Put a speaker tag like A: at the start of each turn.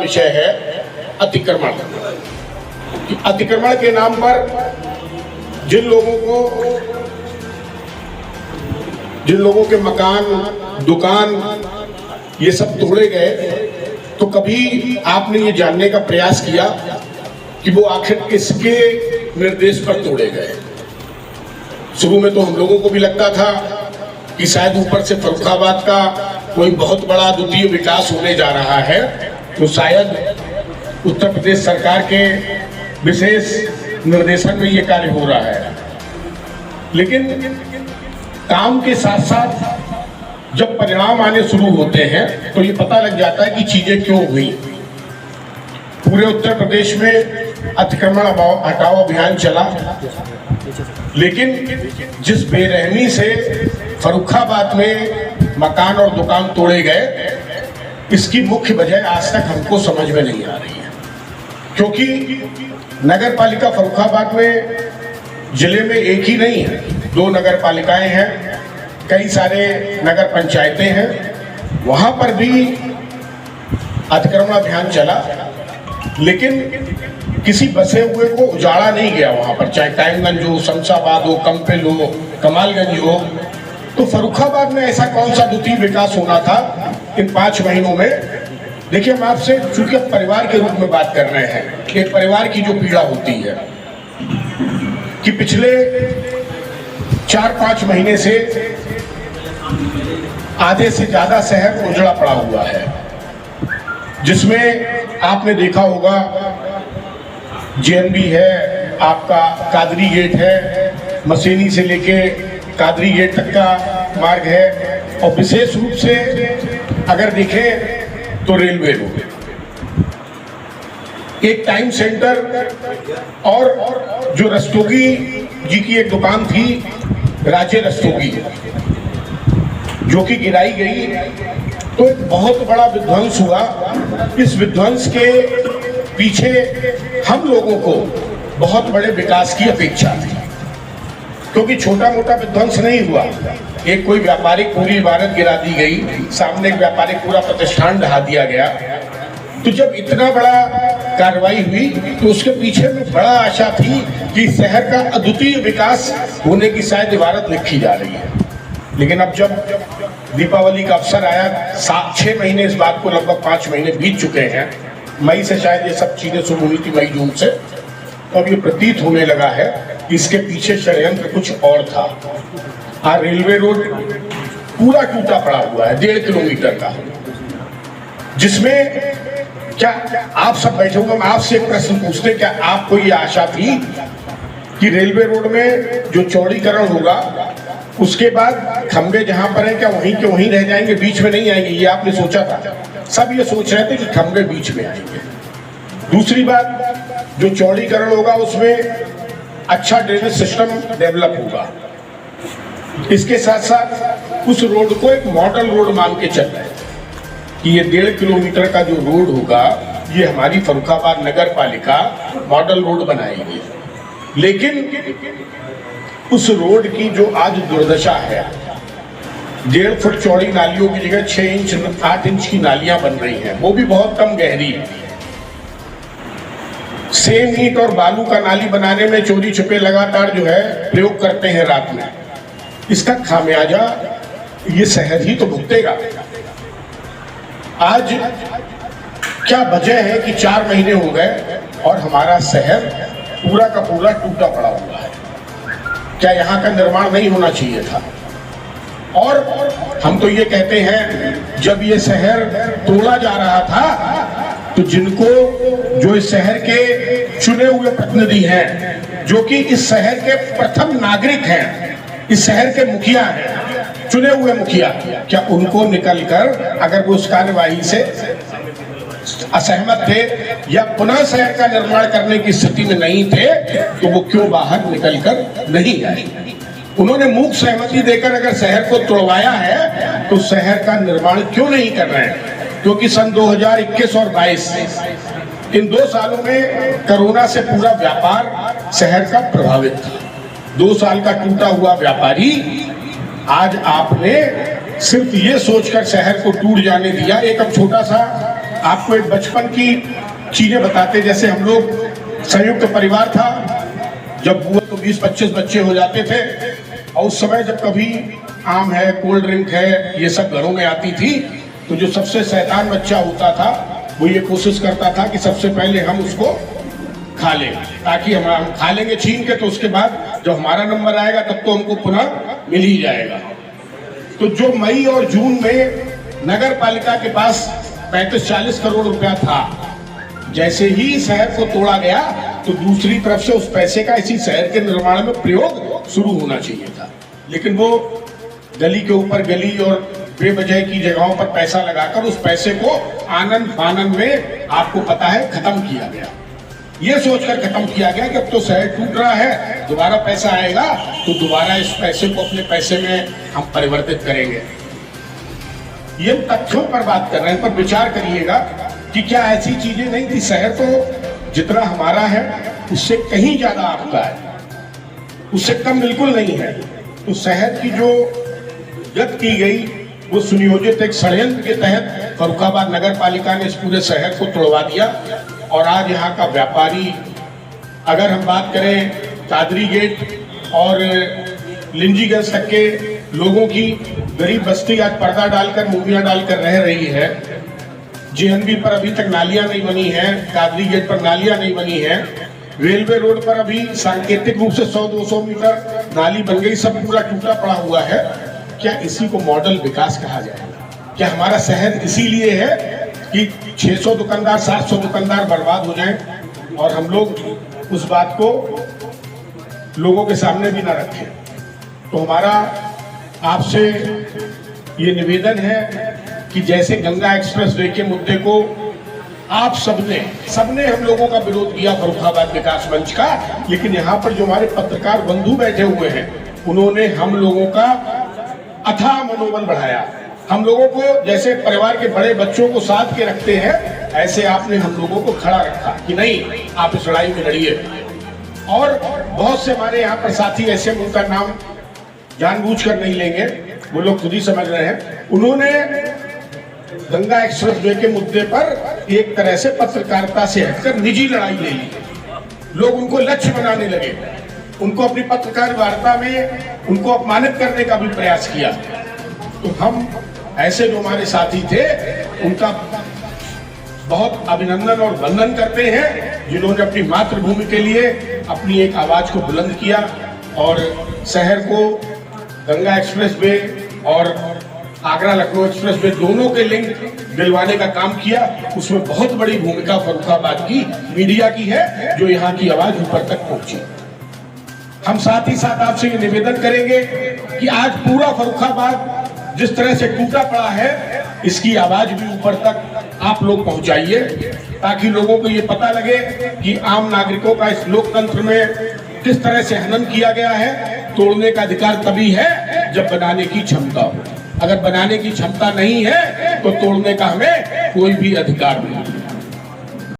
A: विषय है अतिक्रमण। अतिक्रमण के नाम पर जिन लोगों के मकान, दुकान ये सब तोड़े गए, तो कभी आपने ये जानने का प्रयास किया कि वो आखिर किसके निर्देश पर तोड़े गए? शुरू में तो हम लोगों को भी लगता था कि शायद ऊपर से फर्रुखाबाद का कोई बहुत बड़ा द्वितीय विकास होने जा रहा है, तो शायद उत्तर प्रदेश सरकार के विशेष निर्देशन में ये कार्य हो रहा है। लेकिन काम के साथ साथ जब परिणाम आने शुरू होते हैं तो ये पता लग जाता है कि चीजें क्यों हुई। पूरे उत्तर प्रदेश में अतिक्रमण हटाओ अभियान चला, लेकिन जिस बेरहमी से फर्रुखाबाद में मकान और दुकान तोड़े गए, इसकी मुख्य वजह आज तक हमको समझ में नहीं आ रही है। क्योंकि नगर पालिका फर्रुखाबाद में जिले में एक ही नहीं है, 2 नगर पालिकाएं हैं, कई सारे नगर पंचायतें हैं। वहां पर भी अतिक्रमण अभियान चला, लेकिन किसी बसे हुए को उजाड़ा नहीं गया वहां पर, चाहे टाइमगंज हो, शमशाबाद हो, कंपिल हो, कमालगंज हो। तो फर्रुखाबाद में ऐसा कौन सा द्वितीय विकास होना था इन 5 महीनों में? देखिए, हम आपसे चूंकि परिवार के रूप में बात कर रहे हैं, एक परिवार की जो पीड़ा होती है कि पिछले 4-5 महीने से आधे से ज्यादा शहर उजड़ा पड़ा हुआ है, जिसमें आपने देखा होगा जेएनबी है, आपका कादरी गेट है, मसीनी से लेके कादरी गेट तक का मार्ग है, और विशेष रूप से अगर देखें तो रेलवे रोड, एक टाइम सेंटर, और जो रस्तोगी जी की एक दुकान थी, राजे रस्तोगी, जो कि गिराई गई, तो एक बहुत बड़ा विध्वंस हुआ। इस विध्वंस के पीछे हम लोगों को बहुत बड़े विकास की अपेक्षा थी, क्योंकि छोटा मोटा विध्वंस नहीं हुआ। एक कोई व्यापारिक पूरी इमारत गिरा दी गई, सामने एक व्यापारिक पूरा प्रतिष्ठान ढहा दिया गया। तो जब इतना बड़ा कार्रवाई हुई तो उसके पीछे में बड़ा आशा थी कि शहर का अद्वितीय विकास होने की शायद इबारत लिखी जा रही है। लेकिन अब जब दीपावली का अवसर आया, 6 महीने इस बात को, लगभग 5 महीने बीत चुके हैं, मई से शायद ये सब चीजें शुरू हुई थी, मई-जून से, तो अब ये प्रतीत होने लगा है इसके पीछे षड्यंत्र कुछ और था। रेलवे रोड पूरा टूटा पड़ा हुआ है, 1.5 किलोमीटर का, जिसमें क्या आप सब बैठे हुए, हम आपसे एक प्रश्न पूछते, क्या आपको ये आशा थी कि रेलवे रोड में जो चौड़ीकरण होगा उसके बाद खंबे जहां पर है, क्या वहीं के वहीं रह जाएंगे, बीच में नहीं आएंगे? ये आपने सोचा था? सब ये सोच रहे थे कि खंबे बीच में आएंगे। दूसरी बात, जो चौड़ीकरण होगा उसमें अच्छा ड्रेनेज सिस्टम डेवलप होगा। इसके साथ साथ उस रोड को एक मॉडल रोड मान के चल रहे थे कि ये 1.5 किलोमीटर का जो रोड होगा, ये हमारी फर्रुखाबाद नगर पालिका मॉडल रोड बनाएगी। लेकिन उस रोड की जो आज दुर्दशा है, 1.5 फुट चौड़ी नालियों की जगह 6 इंच 8 इंच की नालियां बन रही हैं, वो भी बहुत कम गहरी है। सेम ईंट और बालू का नाली बनाने में चोरी छुपे लगातार जो है प्रयोग करते हैं रात में। इसका खामियाजा ये शहर ही तो भुगतेगा। आज क्या वजह है कि 4 महीने हो गए और हमारा शहर पूरा का पूरा टूटा पड़ा हुआ है? क्या यहाँ का निर्माण नहीं होना चाहिए था? और हम तो ये कहते हैं, जब ये शहर तोड़ा जा रहा था तो जिनको, जो इस शहर के चुने हुए प्रतिनिधि हैं, जो कि इस शहर के प्रथम नागरिक हैं, इस शहर के मुखिया हैं, चुने हुए मुखिया, क्या उनको निकलकर, अगर वो उस कार्यवाही से असहमत थे या पुनः शहर का निर्माण करने की स्थिति में नहीं थे, तो वो क्यों बाहर निकलकर नहीं आए? उन्होंने मूक सहमति देकर अगर शहर को तोड़वाया है तो शहर का निर्माण क्यों नहीं कर रहे हैं? क्योंकि सन 2021 और 22 इन 2 सालों में कोरोना से पूरा व्यापार शहर का प्रभावित था। 2 साल का टूटा हुआ व्यापारी, आज आपने सिर्फ ये सोचकर शहर को टूट जाने दिया। एक अब छोटा सा आपको एक बचपन की चीजें बताते। जैसे हम लोग संयुक्त परिवार था, जब हुआ तो 20-25 बच्चे हो जाते थे, और उस समय जब कभी आम है, कोल्ड ड्रिंक है, ये सब घरों में आती थी, तो जो सबसे शैतान बच्चा होता था वो ये कोशिश करता था कि सबसे पहले हम उसको खा लें, ताकि हम खा लेंगे छीन के, तो उसके बाद जब हमारा नंबर आएगा तब तो हमको पुनः मिल ही जाएगा। तो जो मई और जून में नगर पालिका के पास 35-40 करोड़ रुपया था, जैसे ही शहर को तोड़ा गया तो दूसरी तरफ से उस पैसे का इसी शहर के निर्माण में प्रयोग शुरू होना चाहिए था, लेकिन वो गली के ऊपर गली और बेवजह की जगहों पर पैसा लगाकर उस पैसे को आनंद फानन में, आपको पता है, खत्म किया गया। ये सोचकर खत्म किया गया कि अब तो शहर टूट रहा है, दोबारा पैसा आएगा तो दोबारा इस पैसे को अपने पैसे में हम परिवर्तित करेंगे। ये तथ्यों पर बात कर रहे हैं, पर विचार करिएगा कि क्या ऐसी चीजें नहीं थी। शहर तो जितना हमारा है उससे कहीं ज्यादा आपका है, उससे कम बिल्कुल नहीं है। तो शहर की जो जद की गई वो सुनियोजित एक षड्यंत्र के तहत फर्रुखाबाद नगर पालिका ने इस पूरे शहर को तोड़वा दिया। और आज यहाँ का व्यापारी, अगर हम बात करें कादरी गेट और लिंजीगंज तक के लोगों की, गरीब बस्ती आज पर्दा डालकर, मूवियां डालकर रह रही है। जेएनबी पर अभी तक नालियां नहीं बनी है, कादरी गेट पर नालियां नहीं बनी है, रेलवे रोड पर अभी सांकेतिक रूप से 100-200 मीटर नाली बन गई, सब पूरा टूटा पड़ा हुआ है। क्या इसी को मॉडल विकास कहा जाएगा? क्या हमारा शहर इसीलिए है कि 600 दुकानदार, 700 दुकानदार बर्बाद हो जाएं और हम लोग उस बात को लोगों के सामने भी ना रखें? तो हमारा आपसे ये निवेदन है कि जैसे गंगा एक्सप्रेसवे के मुद्दे को आप सबने हम लोगों का विरोध किया, फर्रुखाबाद विकास मंच का, लेकिन यहाँ पर जो हमारे पत्रकार बंधु बैठे हुए हैं उन्होंने हम लोगों का अथाह मनोबल बढ़ाया। हम लोगों को जैसे परिवार के बड़े बच्चों को साथ के रखते हैं, ऐसे आपने हम लोगों को खड़ा रखा कि नहीं, आप इस लड़ाई में लड़िए। और बहुत से हमारे यहाँ पर साथी ऐसे, उनका नाम जानबूझकर नहीं लेंगे, वो लोग खुद ही समझ रहे हैं, उन्होंने गंगा एक्सप्रेसवे के मुद्दे पर एक तरह से पत्रकारिता से हटकर निजी लड़ाई ले ली। लोग उनको लक्ष्य बनाने लगे, उनको अपनी पत्रकार वार्ता में उनको अपमानित करने का भी प्रयास किया। तो हम ऐसे जो हमारे साथी थे उनका बहुत अभिनंदन और वंदन करते हैं, जिन्होंने अपनी मातृभूमि के लिए अपनी एक आवाज को बुलंद किया और शहर को गंगा एक्सप्रेसवे और आगरा लखनऊ एक्सप्रेसवे दोनों के लिंक दिलवाने का काम किया। उसमें बहुत बड़ी भूमिका फर्रुखाबाद की मीडिया की है, जो यहाँ की आवाज ऊपर तक पहुंची। हम साथ ही साथ आपसे ये निवेदन करेंगे कि आज पूरा फर्रुखाबाद जिस तरह से टूटा पड़ा है, इसकी आवाज भी ऊपर तक आप लोग पहुंचाइए, ताकि लोगों को ये पता लगे कि आम नागरिकों का इस लोकतंत्र में किस तरह से हनन किया गया है। तोड़ने का अधिकार तभी है जब बनाने की क्षमता हो। अगर बनाने की क्षमता नहीं है तो तोड़ने का हमें कोई भी अधिकार नहीं।